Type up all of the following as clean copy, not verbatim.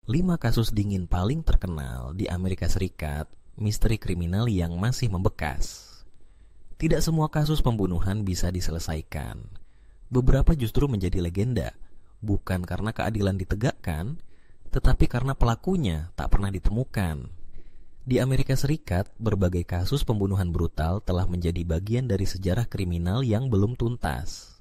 5 kasus dingin paling terkenal di Amerika Serikat, misteri kriminal yang masih membekas. Tidak semua kasus pembunuhan bisa diselesaikan. Beberapa justru menjadi legenda, bukan karena keadilan ditegakkan, tetapi karena pelakunya tak pernah ditemukan. Di Amerika Serikat, berbagai kasus pembunuhan brutal telah menjadi bagian dari sejarah kriminal yang belum tuntas.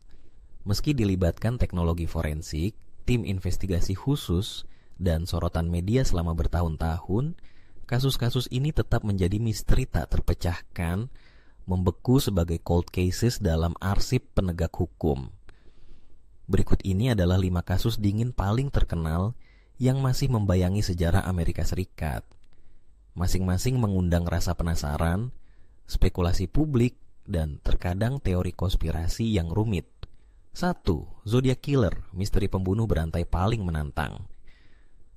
Meski dilibatkan teknologi forensik, tim investigasi khusus, dan sorotan media selama bertahun-tahun, kasus-kasus ini tetap menjadi misteri tak terpecahkan, membeku sebagai cold cases dalam arsip penegak hukum. Berikut ini adalah 5 kasus dingin paling terkenal yang masih membayangi sejarah Amerika Serikat. Masing-masing mengundang rasa penasaran, spekulasi publik, dan terkadang teori konspirasi yang rumit. 1. Zodiac Killer, misteri pembunuh berantai paling menantang.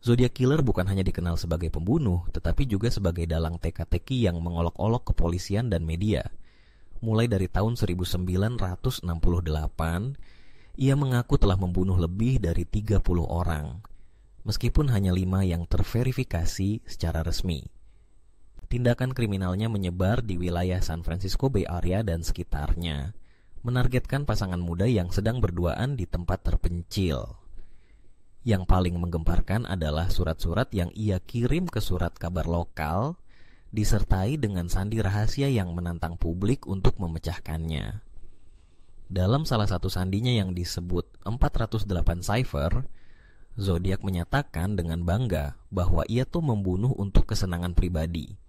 Zodiac Killer bukan hanya dikenal sebagai pembunuh, tetapi juga sebagai dalang teka-teki yang mengolok-olok kepolisian dan media. Mulai dari tahun 1968, ia mengaku telah membunuh lebih dari 30 orang, meskipun hanya 5 yang terverifikasi secara resmi. Tindakan kriminalnya menyebar di wilayah San Francisco Bay Area dan sekitarnya, menargetkan pasangan muda yang sedang berduaan di tempat terpencil. Yang paling menggemparkan adalah surat-surat yang ia kirim ke surat kabar lokal, disertai dengan sandi rahasia yang menantang publik untuk memecahkannya. Dalam salah satu sandinya yang disebut 408 cipher, Zodiac menyatakan dengan bangga bahwa ia tuh membunuh untuk kesenangan pribadi.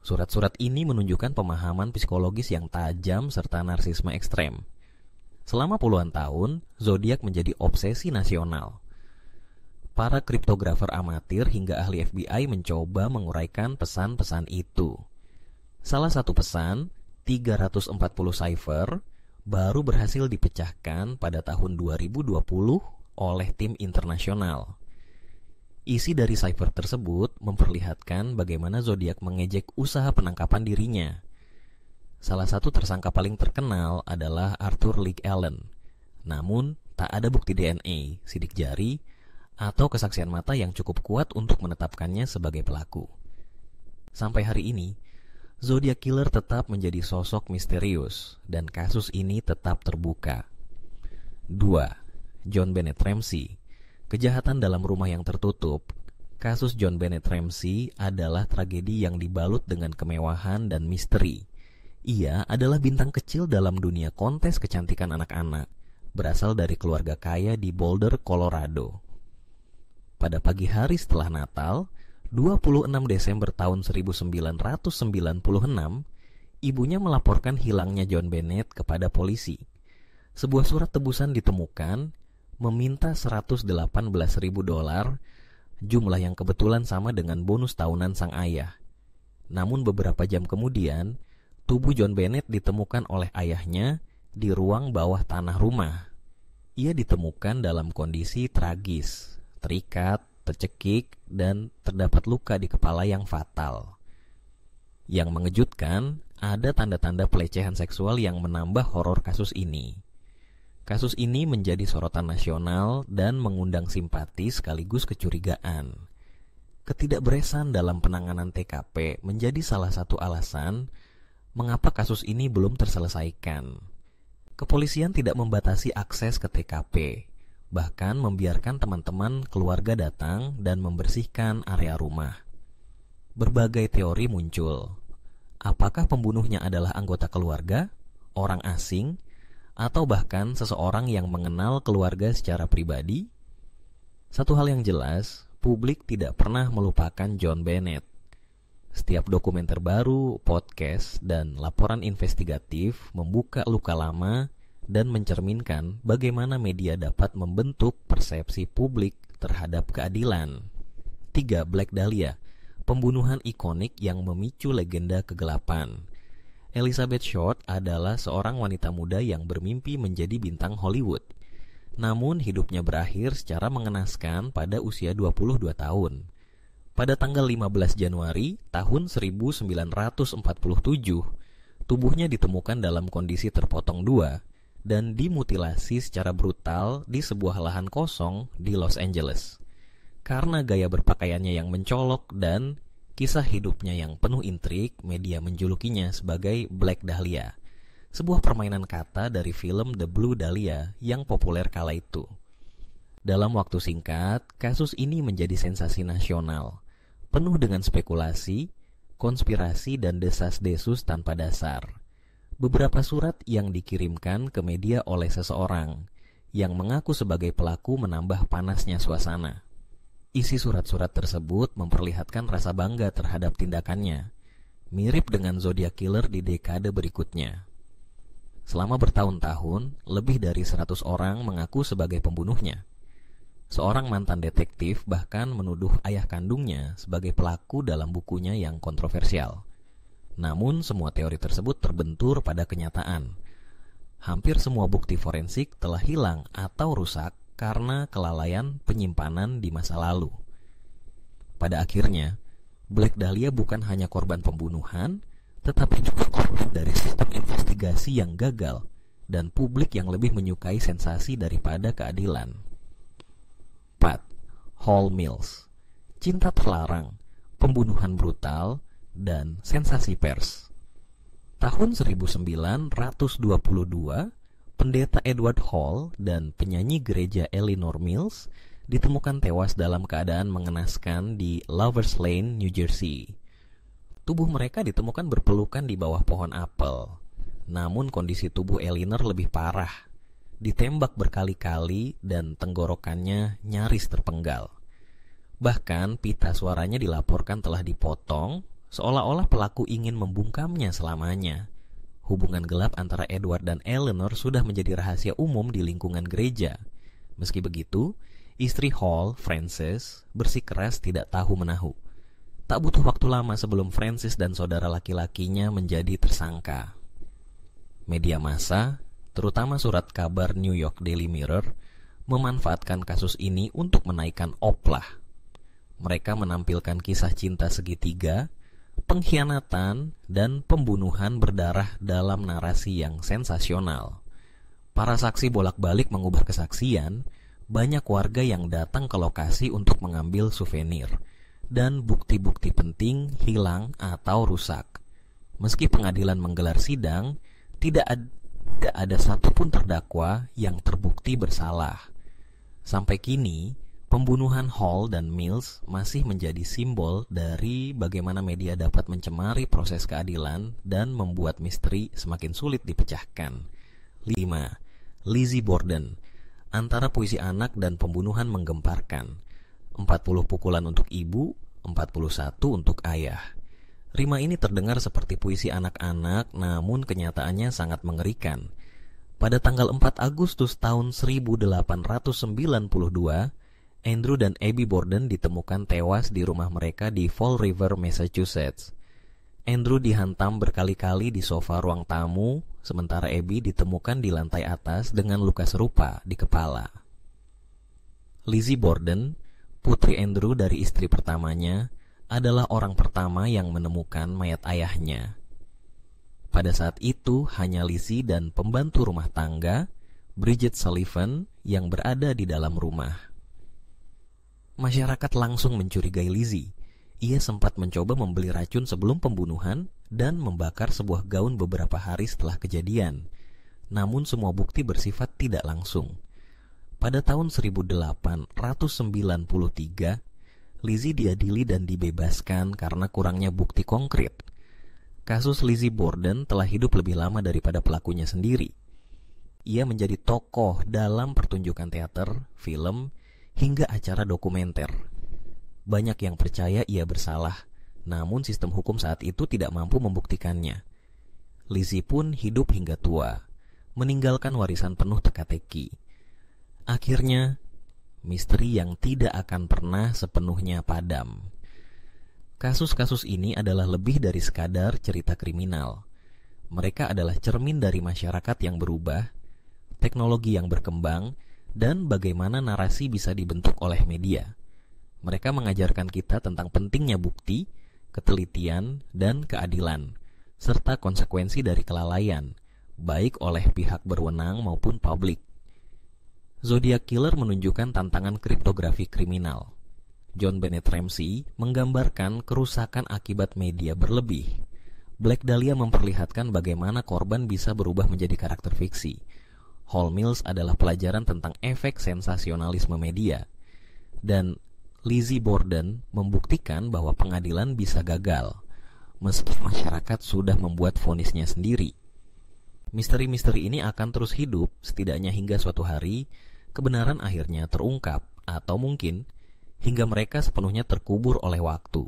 Surat-surat ini menunjukkan pemahaman psikologis yang tajam serta narsisme ekstrem. Selama puluhan tahun, Zodiac menjadi obsesi nasional. Para kriptografer amatir hingga ahli FBI mencoba menguraikan pesan-pesan itu. Salah satu pesan, 340 cipher, baru berhasil dipecahkan pada tahun 2020 oleh tim internasional. Isi dari cipher tersebut memperlihatkan bagaimana Zodiac mengejek usaha penangkapan dirinya. Salah satu tersangka paling terkenal adalah Arthur Leigh Allen. Namun, tak ada bukti DNA, sidik jari, atau kesaksian mata yang cukup kuat untuk menetapkannya sebagai pelaku. Sampai hari ini, Zodiac Killer tetap menjadi sosok misterius, dan kasus ini tetap terbuka. 2. John Bennett Ramsey, kejahatan dalam rumah yang tertutup. Kasus John Bennett Ramsey adalah tragedi yang dibalut dengan kemewahan dan misteri. Ia adalah bintang kecil dalam dunia kontes kecantikan anak-anak, berasal dari keluarga kaya di Boulder, Colorado. Pada pagi hari setelah Natal, 26 Desember tahun 1996, ibunya melaporkan hilangnya John Bennett kepada polisi. Sebuah surat tebusan ditemukan, meminta $118.000, jumlah yang kebetulan sama dengan bonus tahunan sang ayah. Namun beberapa jam kemudian, tubuh John Bennett ditemukan oleh ayahnya di ruang bawah tanah rumah. Ia ditemukan dalam kondisi tragis, terikat, tercekik, dan terdapat luka di kepala yang fatal. Yang mengejutkan, ada tanda-tanda pelecehan seksual yang menambah horor kasus ini. Kasus ini menjadi sorotan nasional dan mengundang simpati sekaligus kecurigaan. Ketidakberesan dalam penanganan TKP menjadi salah satu alasan mengapa kasus ini belum terselesaikan. Kepolisian tidak membatasi akses ke TKP, bahkan membiarkan teman-teman keluarga datang dan membersihkan area rumah. Berbagai teori muncul. Apakah pembunuhnya adalah anggota keluarga, orang asing, atau bahkan seseorang yang mengenal keluarga secara pribadi? Satu hal yang jelas, publik tidak pernah melupakan John Bennett. Setiap dokumenter baru, podcast, dan laporan investigatif membuka luka lama dan mencerminkan bagaimana media dapat membentuk persepsi publik terhadap keadilan. 3. Black Dahlia, pembunuhan ikonik yang memicu legenda kegelapan. Elizabeth Short adalah seorang wanita muda yang bermimpi menjadi bintang Hollywood. Namun hidupnya berakhir secara mengenaskan pada usia 22 tahun. Pada tanggal 15 Januari tahun 1947, tubuhnya ditemukan dalam kondisi terpotong dua dan dimutilasi secara brutal di sebuah lahan kosong di Los Angeles. Karena gaya berpakaiannya yang mencolok dan kisah hidupnya yang penuh intrik, media menjulukinya sebagai Black Dahlia, sebuah permainan kata dari film The Blue Dahlia yang populer kala itu. Dalam waktu singkat, kasus ini menjadi sensasi nasional, penuh dengan spekulasi, konspirasi, dan desas-desus tanpa dasar. Beberapa surat yang dikirimkan ke media oleh seseorang yang mengaku sebagai pelaku menambah panasnya suasana. Isi surat-surat tersebut memperlihatkan rasa bangga terhadap tindakannya, mirip dengan Zodiac Killer di dekade berikutnya. Selama bertahun-tahun, lebih dari 100 orang mengaku sebagai pembunuhnya. Seorang mantan detektif bahkan menuduh ayah kandungnya sebagai pelaku dalam bukunya yang kontroversial. Namun semua teori tersebut terbentur pada kenyataan. Hampir semua bukti forensik telah hilang atau rusak karena kelalaian penyimpanan di masa lalu. Pada akhirnya, Black Dahlia bukan hanya korban pembunuhan, tetapi juga korban dari sistem investigasi yang gagal dan publik yang lebih menyukai sensasi daripada keadilan. 4. Hall Mills. Cinta terlarang, pembunuhan brutal, dan sensasi pers. Tahun 1922, pendeta Edward Hall dan penyanyi gereja Eleanor Mills ditemukan tewas dalam keadaan mengenaskan di Lovers Lane, New Jersey. Tubuh mereka ditemukan berpelukan di bawah pohon apel. Namun kondisi tubuh Eleanor lebih parah. Ditembak berkali-kali dan tenggorokannya nyaris terpenggal. Bahkan pita suaranya dilaporkan telah dipotong, seolah-olah pelaku ingin membungkamnya selamanya. Hubungan gelap antara Edward dan Eleanor sudah menjadi rahasia umum di lingkungan gereja. Meski begitu, istri Hall, Frances, bersikeras tidak tahu-menahu. Tak butuh waktu lama sebelum Frances dan saudara laki-lakinya menjadi tersangka. Media massa, terutama surat kabar New York Daily Mirror, memanfaatkan kasus ini untuk menaikkan oplah. Mereka menampilkan kisah cinta segitiga, pengkhianatan, dan pembunuhan berdarah dalam narasi yang sensasional. Para saksi bolak-balik mengubah kesaksian, banyak warga yang datang ke lokasi untuk mengambil souvenir, dan bukti-bukti penting hilang atau rusak. Meski pengadilan menggelar sidang, tidak ada satupun terdakwa yang terbukti bersalah. Sampai kini, pembunuhan Hall dan Mills masih menjadi simbol dari bagaimana media dapat mencemari proses keadilan dan membuat misteri semakin sulit dipecahkan. 5. Lizzie Borden. Antara puisi anak dan pembunuhan menggemparkan. 40 pukulan untuk ibu, 41 untuk ayah. Rima ini terdengar seperti puisi anak-anak, namun kenyataannya sangat mengerikan. Pada tanggal 4 Agustus tahun 1892, Andrew dan Abby Borden ditemukan tewas di rumah mereka di Fall River, Massachusetts. Andrew dihantam berkali-kali di sofa ruang tamu, sementara Abby ditemukan di lantai atas dengan luka serupa di kepala. Lizzie Borden, putri Andrew dari istri pertamanya, adalah orang pertama yang menemukan mayat ayahnya. Pada saat itu hanya Lizzie dan pembantu rumah tangga, Bridget Sullivan, yang berada di dalam rumah. Masyarakat langsung mencurigai Lizzie. Ia sempat mencoba membeli racun sebelum pembunuhan dan membakar sebuah gaun beberapa hari setelah kejadian. Namun semua bukti bersifat tidak langsung. Pada tahun 1893, Lizzie diadili dan dibebaskan karena kurangnya bukti konkret. Kasus Lizzie Borden telah hidup lebih lama daripada pelakunya sendiri. Ia menjadi tokoh dalam pertunjukan teater, film, hingga acara dokumenter. Banyak yang percaya ia bersalah, namun sistem hukum saat itu tidak mampu membuktikannya. Lizzie pun hidup hingga tua, meninggalkan warisan penuh teka-teki. Akhirnya, misteri yang tidak akan pernah sepenuhnya padam. Kasus-kasus ini adalah lebih dari sekadar cerita kriminal. Mereka adalah cermin dari masyarakat yang berubah, teknologi yang berkembang, dan bagaimana narasi bisa dibentuk oleh media. Mereka mengajarkan kita tentang pentingnya bukti, ketelitian, dan keadilan, serta konsekuensi dari kelalaian, baik oleh pihak berwenang maupun publik. Zodiac Killer menunjukkan tantangan kriptografi kriminal. John Bennett Ramsey menggambarkan kerusakan akibat media berlebih. Black Dahlia memperlihatkan bagaimana korban bisa berubah menjadi karakter fiksi. Hall Mills adalah pelajaran tentang efek sensasionalisme media. Dan Lizzie Borden membuktikan bahwa pengadilan bisa gagal, meski masyarakat sudah membuat vonisnya sendiri. Misteri-misteri ini akan terus hidup, setidaknya hingga suatu hari kebenaran akhirnya terungkap, atau mungkin hingga mereka sepenuhnya terkubur oleh waktu.